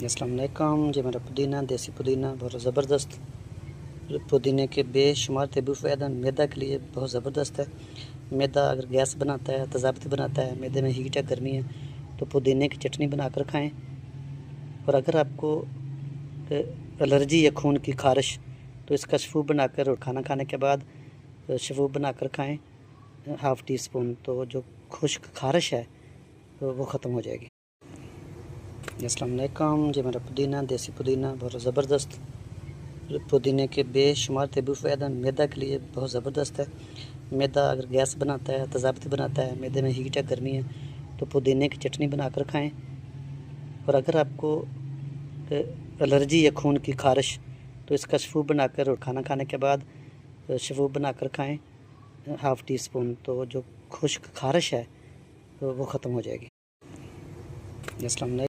अस्सलाम वालेकुम जी। मेरा पुदीना देसी पुदीना बहुत ज़बरदस्त पुदीने के बेशुमार तबीब फ़ायदा मैदा के लिए बहुत ज़बरदस्त है। मैदा अगर गैस बनाता है, तेज़ाबत बनाता है, मैदे में हीट है, गर्मी है, तो पुदीने की चटनी बनाकर खाएं। और अगर आपको एलर्जी है, खून की खारिश, तो इसका शफूफ बनाकर और खाना खाने के बाद शफूफ बनाकर खाएं हाफ़ टी स्पून, तो जो खुश्क खारिश है तो वो ख़त्म हो जाएगी। अस्सलाम वालेकुम जी। मेरा पुदीना देसी पुदीना बहुत ज़बरदस्त पुदीने के बेशुमार तबीब फ़ायदा मैदा के लिए बहुत ज़बरदस्त है। मैदा अगर गैस बनाता है, तेज़ाबत बनाता है, मैदे में हीट है, गर्मी है, तो पुदीने की चटनी बनाकर खाएं। और अगर आपको एलर्जी है, खून की खारिश, तो इसका शफूफ बनाकर और खाना खाने के बाद शफूफ बनाकर खाएं हाफ़ टी स्पून, तो जो खुश्क खारिश है तो वो ख़त्म हो जाएगी। अस्सलाम वालेकुम।